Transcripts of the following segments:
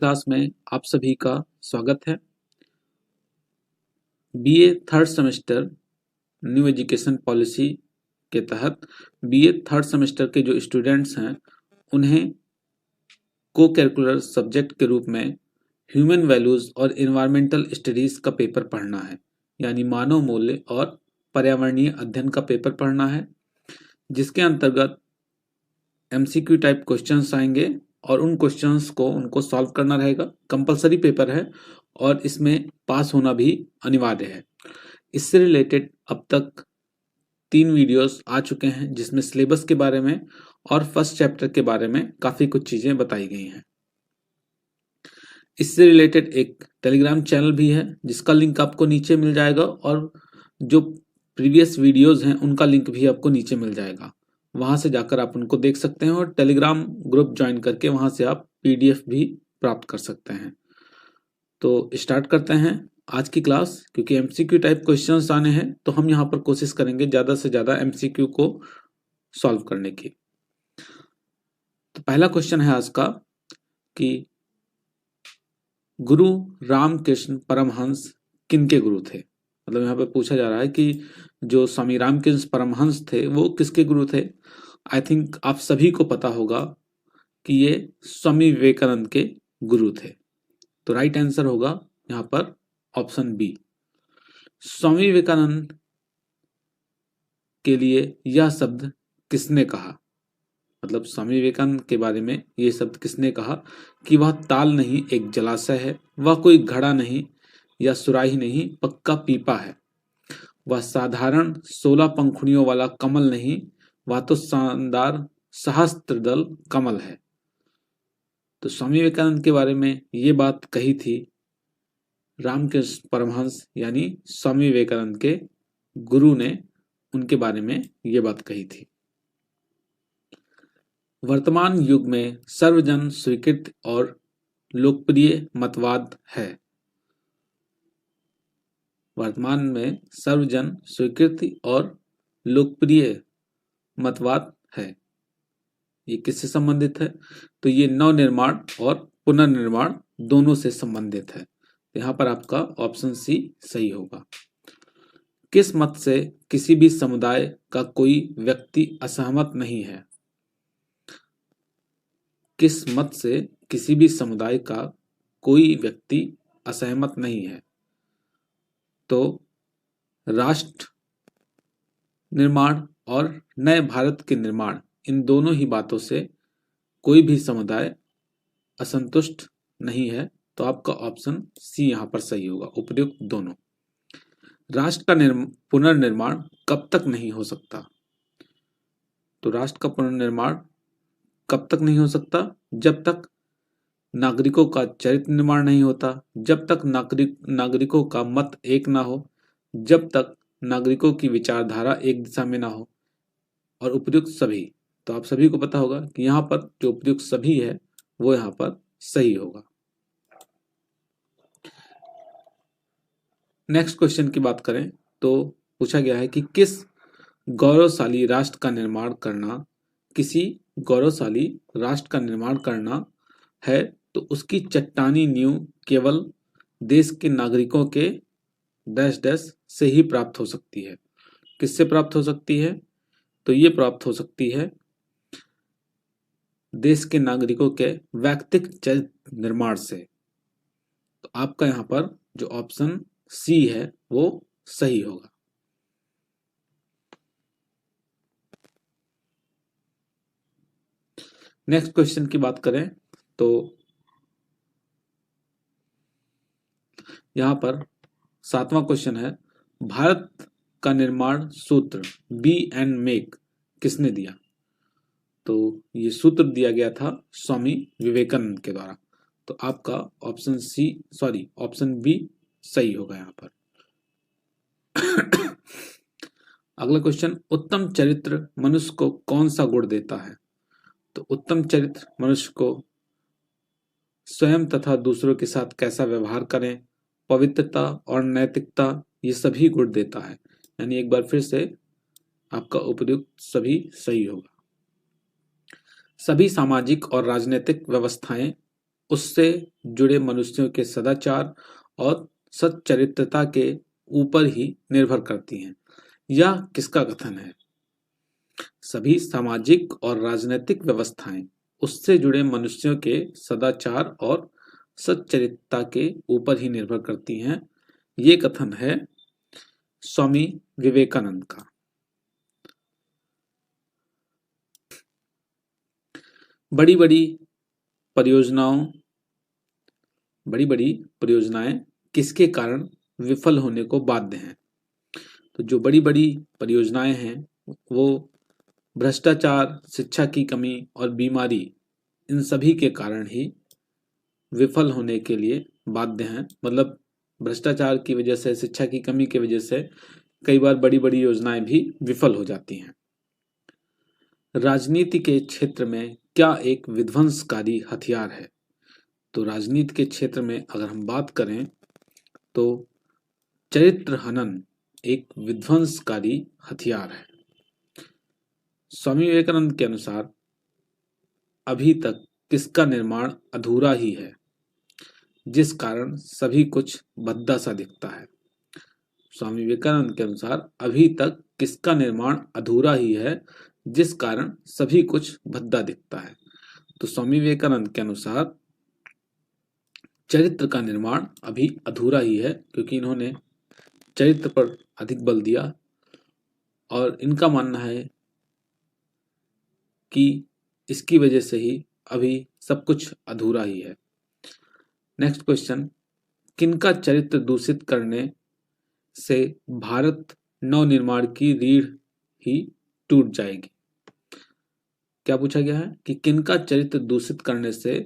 Class में आप सभी का स्वागत है। BA third semester new education policy के तहत बीए थर्ड सेमेस्टर के जो स्टूडेंट्स हैं उन्हें को करिकुलर सब्जेक्ट के रूप में ह्यूमन वैल्यूज और इन्वायरमेंटल स्टडीज का पेपर पढ़ना है, यानी मानव मूल्य और पर्यावरणीय अध्ययन का पेपर पढ़ना है, जिसके अंतर्गत एमसीक्यू टाइप क्वेश्चंस आएंगे और उन क्वेश्चंस को उनको सॉल्व करना रहेगा। कंपलसरी पेपर है और इसमें पास होना भी अनिवार्य है। इससे रिलेटेड अब तक 3 वीडियोस आ चुके हैं, जिसमें सिलेबस के बारे में और फर्स्ट चैप्टर के बारे में काफ़ी कुछ चीज़ें बताई गई हैं। इससे रिलेटेड एक टेलीग्राम चैनल भी है, जिसका लिंक आपको नीचे मिल जाएगा, और जो प्रीवियस वीडियोस हैं उनका लिंक भी आपको नीचे मिल जाएगा। वहां से जाकर आप उनको देख सकते हैं और टेलीग्राम ग्रुप ज्वाइन करके वहां से आप पीडीएफ भी प्राप्त कर सकते हैं। तो स्टार्ट करते हैं आज की क्लास। क्योंकि एमसीक्यू टाइप क्वेश्चंस आने हैं तो हम यहाँ पर कोशिश करेंगे ज़्यादा से ज़्यादा एमसीक्यू को सॉल्व करने की। तो पहला क्वेश्चन है आज का कि गुरु रामकृष्ण परमहंस किनके गुरु थे। मतलब यहाँ पे पूछा जा रहा है कि जो स्वामी रामकृष्ण परमहंस थे वो किसके गुरु थे। आई थिंक आप सभी को पता होगा कि ये स्वामी विवेकानंद के गुरु थे। तो राइट आंसर होगा यहाँ पर ऑप्शन बी। स्वामी विवेकानंद के लिए यह शब्द किसने कहा। मतलब स्वामी विवेकानंद के बारे में ये शब्द किसने कहा कि वह ताल नहीं एक जलाशय है, वह कोई घड़ा नहीं या सुराही नहीं पक्का पीपा है, वह साधारण 16 पंखुड़ियों वाला कमल नहीं, वह तो शानदार सहस्त्रदल कमल है। तो स्वामी विवेकानंद के बारे में ये बात कही थी रामकृष्ण परमहंस यानी स्वामी विवेकानंद के गुरु ने, उनके बारे में ये बात कही थी। वर्तमान युग में सर्वजन स्वीकृत और लोकप्रिय मतवाद है। वर्तमान में सर्वजन स्वीकृति और लोकप्रिय मतवाद है। ये किससे संबंधित है? तो ये नवनिर्माण और पुनर्निर्माण दोनों से संबंधित है। यहाँ पर आपका ऑप्शन सी सही होगा। किस मत से किसी भी समुदाय का कोई व्यक्ति असहमत नहीं है। किस मत से किसी भी समुदाय का कोई व्यक्ति असहमत नहीं है। तो राष्ट्र निर्माण और नए भारत के निर्माण, इन दोनों ही बातों से कोई भी समुदाय असंतुष्ट नहीं है। तो आपका ऑप्शन सी यहाँ पर सही होगा, उपयुक्त दोनों। राष्ट्र का पुनर्निर्माण कब तक नहीं हो सकता। तो राष्ट्र का पुनर्निर्माण कब तक नहीं हो सकता? जब तक नागरिकों का चरित्र निर्माण नहीं होता, जब तक नागरिकों का मत एक ना हो, जब तक नागरिकों की विचारधारा एक दिशा में ना हो, और उपयुक्त सभी। तो आप सभी को पता होगा कि यहाँ पर जो उपयुक्त सभी है वो यहाँ पर सही होगा। नेक्स्ट क्वेश्चन की बात करें तो पूछा गया है कि किस गौरवशाली राष्ट्र का निर्माण करना, किसी गौरवशाली राष्ट्र का निर्माण करना है तो उसकी चट्टानी नींव केवल देश के नागरिकों के डैश डैश से ही प्राप्त हो सकती है। किससे प्राप्त हो सकती है? तो ये प्राप्त हो सकती है देश के नागरिकों के व्यक्तिगत चरित्र निर्माण से। तो आपका यहाँ पर जो ऑप्शन सी है वो सही होगा। नेक्स्ट क्वेश्चन की बात करें तो यहाँ पर 7वां क्वेश्चन है, भारत का निर्माण सूत्र बी एंड मेक किसने दिया। तो ये सूत्र दिया गया था स्वामी विवेकानंद के द्वारा। तो आपका ऑप्शन बी सही होगा यहाँ पर। अगला क्वेश्चन, उत्तम चरित्र मनुष्य को कौन सा गुण देता है। तो उत्तम चरित्र मनुष्य को स्वयं तथा दूसरों के साथ कैसा व्यवहार करें, पवित्रता और नैतिकता, ये सभी गुण देता है। यानी एक बार फिर से आपका उपयुक्त सभी सही होगा। सभी सामाजिक और राजनीतिक व्यवस्थाएं उससे जुड़े मनुष्यों के सदाचार और सच्चरित्रता के ऊपर ही निर्भर करती हैं। यह किसका कथन है? सभी सामाजिक और राजनीतिक व्यवस्थाएं उससे जुड़े मनुष्यों के सदाचार और सच्चरित्रता के ऊपर ही निर्भर करती हैं। ये कथन है स्वामी विवेकानंद का। बड़ी बड़ी परियोजनाएं किसके कारण विफल होने को बाध्य हैं? तो जो बड़ी बड़ी परियोजनाएं हैं वो भ्रष्टाचार, शिक्षा की कमी और बीमारी, इन सभी के कारण ही विफल होने के लिए बाध्य हैं। मतलब भ्रष्टाचार की वजह से, शिक्षा की कमी की वजह से कई बार बड़ी बड़ी योजनाएं भी विफल हो जाती हैं। राजनीति के क्षेत्र में क्या एक विध्वंसकारी हथियार है? तो राजनीति के क्षेत्र में अगर हम बात करें तो चरित्र हनन एक विध्वंसकारी हथियार है। स्वामी विवेकानंद के अनुसार अभी तक किसका निर्माण अधूरा ही है, जिस कारण सभी कुछ भद्दा सा दिखता है? स्वामी विवेकानंद के अनुसार अभी तक किसका निर्माण अधूरा ही है, जिस कारण सभी कुछ भद्दा दिखता है? तो स्वामी विवेकानंद के अनुसार चरित्र का निर्माण अभी अधूरा ही है, क्योंकि इन्होंने चरित्र पर अधिक बल दिया और इनका मानना है कि इसकी वजह से ही अभी सब कुछ अधूरा ही है। नेक्स्ट क्वेश्चन, किनका चरित्र दूषित करने से भारत नवनिर्माण की रीढ़ ही टूट जाएगी? क्या पूछा गया है कि किनका चरित्र दूषित करने से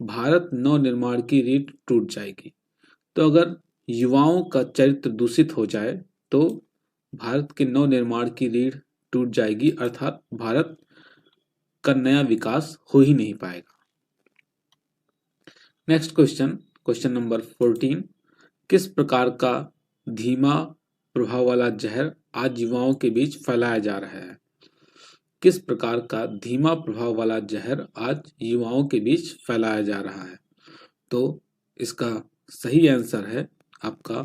भारत नवनिर्माण की रीढ़ टूट जाएगी? तो अगर युवाओं का चरित्र दूषित हो जाए तो भारत के नवनिर्माण की रीढ़ टूट जाएगी, अर्थात भारत का नया विकास हो ही नहीं पाएगा। नेक्स्ट क्वेश्चन, क्वेश्चन नंबर 14, किस प्रकार का धीमा प्रभाव वाला जहर आज युवाओं के बीच फैलाया जा रहा है? किस प्रकार का धीमा प्रभाव वाला जहर आज युवाओं के बीच फैलाया जा रहा है? तो इसका सही आंसर है आपका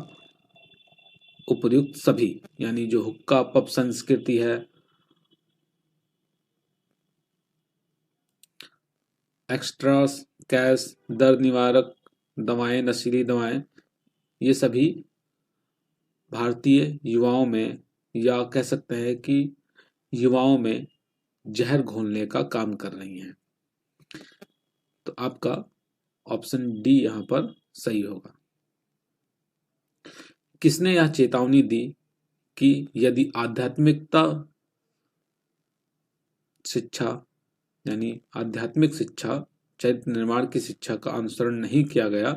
उपर्युक्त सभी, यानी जो हुक्का पब संस्कृति है, एक्स्ट्रास, कैश, दर्द निवारक दवाएं, नशीली दवाएं, ये सभी भारतीय युवाओं में, या कह सकते हैं कि युवाओं में जहर घोलने का काम कर रही हैं। तो आपका ऑप्शन डी यहां पर सही होगा। किसने यह चेतावनी दी कि यदि आध्यात्मिकता शिक्षा, यानी आध्यात्मिक शिक्षा, चरित्र निर्माण की शिक्षा का अनुसरण नहीं किया गया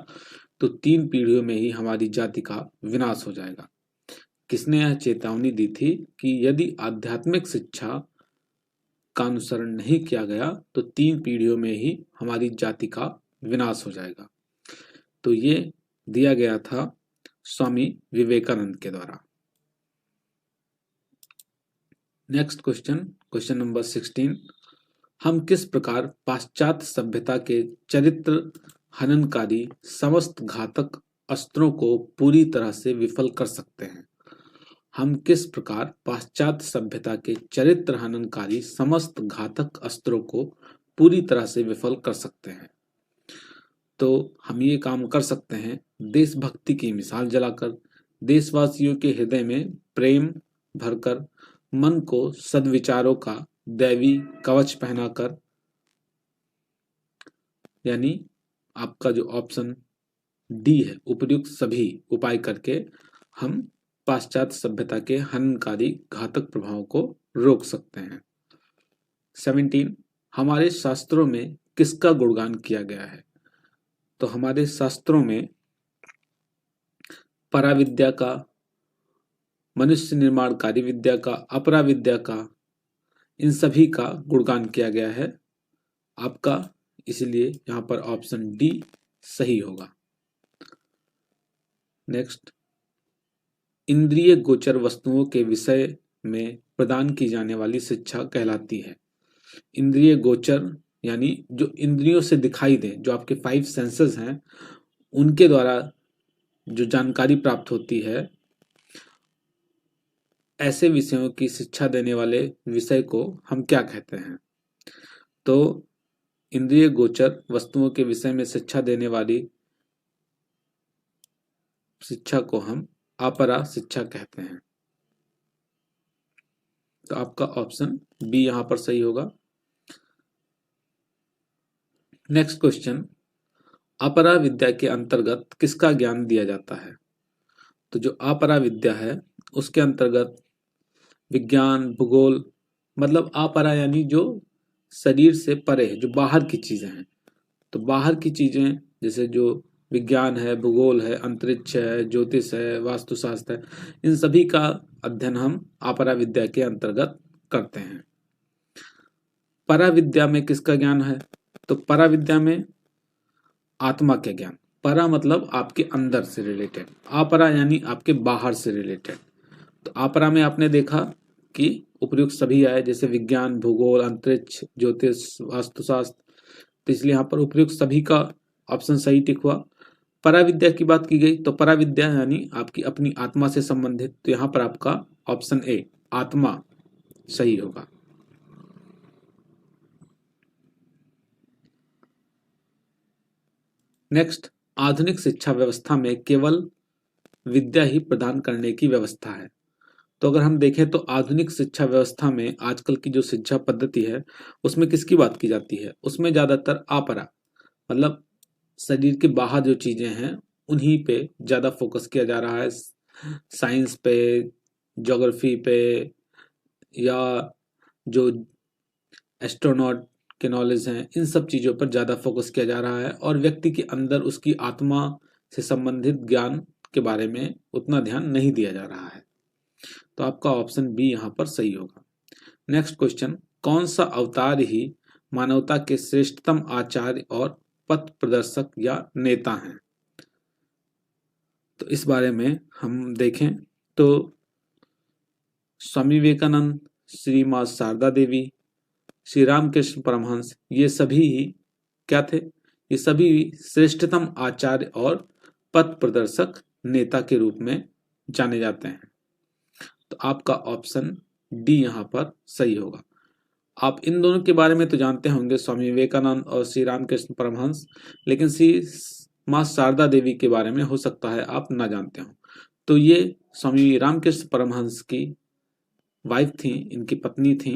तो 3 पीढ़ियों में ही हमारी जाति का विनाश हो जाएगा? किसने यह चेतावनी दी थी कि यदि आध्यात्मिक शिक्षा का अनुसरण नहीं किया गया तो 3 पीढ़ियों में ही हमारी जाति का विनाश हो जाएगा? तो ये दिया गया था स्वामी विवेकानंद के द्वारा। नेक्स्ट क्वेश्चन, क्वेश्चन नंबर 16, हम किस प्रकार पाश्चात्य सभ्यता के चरित्र हननकारी समस्त घातक अस्त्रों को पूरी तरह से विफल कर सकते हैं? हम किस प्रकार पाश्चात्य सभ्यता के चरित्र हननकारी समस्त घातक अस्त्रों को पूरी तरह से विफल कर सकते हैं? तो हम ये काम कर सकते हैं देशभक्ति की मिसाल जलाकर, देशवासियों के हृदय में प्रेम भरकर, मन को सद्विचारों का दैवी कवच पहनाकर, यानी आपका जो ऑप्शन डी है, उपर्युक्त सभी उपाय करके हम पाश्चात्य सभ्यता के हननकारी घातक प्रभाव को रोक सकते हैं। 17, हमारे शास्त्रों में किसका गुणगान किया गया है? तो हमारे शास्त्रों में पराविद्या का, मनुष्य निर्माणकारी विद्या का, अपरा विद्या का, इन सभी का गुणगान किया गया है आपका, इसलिए यहां पर ऑप्शन डी सही होगा। नेक्स्ट, इंद्रिय गोचर वस्तुओं के विषय में प्रदान की जाने वाली शिक्षा कहलाती है? इंद्रिय गोचर यानी जो इंद्रियों से दिखाई दे, जो आपके 5 सेंसेस हैं उनके द्वारा जो जानकारी प्राप्त होती है, ऐसे विषयों की शिक्षा देने वाले विषय को हम क्या कहते हैं? तो इंद्रिय गोचर वस्तुओं के विषय में शिक्षा देने वाली शिक्षा को हम अपरा शिक्षा कहते हैं। तो आपका ऑप्शन बी यहां पर सही होगा। नेक्स्ट क्वेश्चन, अपरा विद्या के अंतर्गत किसका ज्ञान दिया जाता है? तो जो अपरा विद्या है उसके अंतर्गत विज्ञान, भूगोल, मतलब अपरा यानी जो शरीर से परे है, जो बाहर की चीजें हैं। तो बाहर की चीजें जैसे जो विज्ञान है, भूगोल है, अंतरिक्ष है, ज्योतिष है, वास्तुशास्त्र है, इन सभी का अध्ययन हम अपरा विद्या के अंतर्गत करते हैं। परा विद्या में किसका ज्ञान है? तो परा विद्या में आत्मा के ज्ञान। परा मतलब आपके अंदर से रिलेटेड, अपरा यानी आपके बाहर से रिलेटेड। तो अपरा में आपने देखा कि उपयुक्त सभी आए, जैसे विज्ञान, भूगोल, अंतरिक्ष, ज्योतिष, वास्तुशास्त्र, तो इसलिए यहाँ पर उपयुक्त सभी का ऑप्शन सही टिक हुआ। परा विद्या की बात की गई तो परा विद्या यानी आपकी अपनी आत्मा से संबंधित, तो यहाँ पर आपका ऑप्शन ए आत्मा सही होगा। नेक्स्ट, आधुनिक शिक्षा व्यवस्था में केवल विद्या ही प्रदान करने की व्यवस्था है। तो अगर हम देखें तो आधुनिक शिक्षा व्यवस्था में आजकल की जो शिक्षा पद्धति है उसमें किसकी बात की जाती है? उसमें ज्यादातर अपरा मतलब शरीर के बाहर जो चीजें हैं उन्हीं पे ज्यादा फोकस किया जा रहा है। साइंस पे, ज्योग्राफी पे, या जो एस्ट्रोनॉट के नॉलेज हैं, इन सब चीजों पर ज्यादा फोकस किया जा रहा है और व्यक्ति के अंदर उसकी आत्मा से संबंधित ज्ञान के बारे में उतना ध्यान नहीं दिया जा रहा है। तो आपका ऑप्शन बी यहाँ पर सही होगा। नेक्स्ट क्वेश्चन, कौन सा अवतार ही मानवता के श्रेष्ठतम आचार्य और पथ प्रदर्शक या नेता हैं? तो इस बारे में हम देखें तो स्वामी विवेकानंद, श्री मां शारदा देवी, श्री रामकृष्ण परमहंस, ये सभी ही क्या थे? ये सभी श्रेष्ठतम आचार्य और पथ प्रदर्शक नेता के रूप में जाने जाते हैं। तो आपका ऑप्शन डी यहाँ पर सही होगा। आप इन दोनों के बारे में तो जानते होंगे, स्वामी विवेकानंद और श्री रामकृष्ण परमहंस, लेकिन श्री मां शारदा देवी के बारे में हो सकता है आप ना जानते हो। तो ये स्वामी रामकृष्ण परमहंस की वाइफ थी, इनकी पत्नी थी।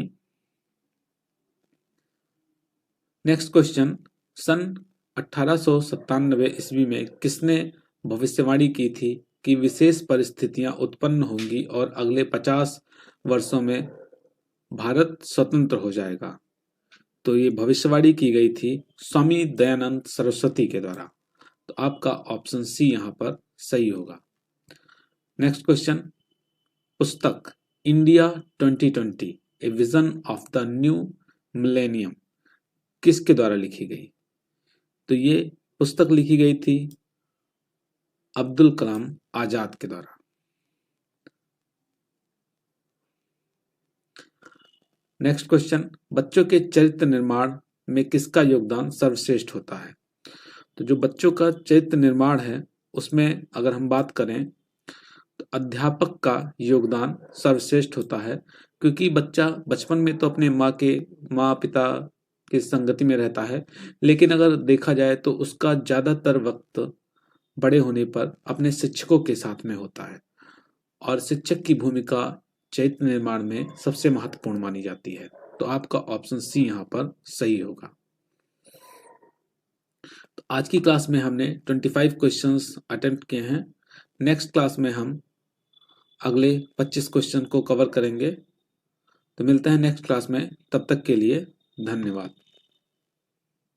नेक्स्ट क्वेश्चन, सन 1897 ईस्वी में किसने भविष्यवाणी की थी कि विशेष परिस्थितियां उत्पन्न होंगी और अगले 50 वर्षों में भारत स्वतंत्र हो जाएगा? तो ये भविष्यवाणी की गई थी स्वामी दयानंद सरस्वती के द्वारा। तो आपका ऑप्शन सी यहाँ पर सही होगा। नेक्स्ट क्वेश्चन, पुस्तक India 2020 a vision of the new millennium किसके द्वारा लिखी गई? तो ये पुस्तक लिखी गई थी अब्दुल कलाम आजाद के द्वारा। नेक्स्ट क्वेश्चन, बच्चों के चरित्र निर्माण में किसका योगदान सर्वश्रेष्ठ होता है? तो जो बच्चों का चरित्र निर्माण है उसमें अगर हम बात करें तो अध्यापक का योगदान सर्वश्रेष्ठ होता है, क्योंकि बच्चा बचपन में तो अपने माँ पिता की संगति में रहता है, लेकिन अगर देखा जाए तो उसका ज्यादातर वक्त बड़े होने पर अपने शिक्षकों के साथ में होता है और शिक्षक की भूमिका चरित्र निर्माण में सबसे महत्वपूर्ण मानी जाती है। तो आपका ऑप्शन सी यहाँ पर सही होगा। तो आज की क्लास में हमने 25 क्वेश्चंस अटेम्प्ट किए हैं। नेक्स्ट क्लास में हम अगले 25 क्वेश्चन को कवर करेंगे। तो मिलते हैं नेक्स्ट क्लास में, तब तक के लिए धन्यवाद।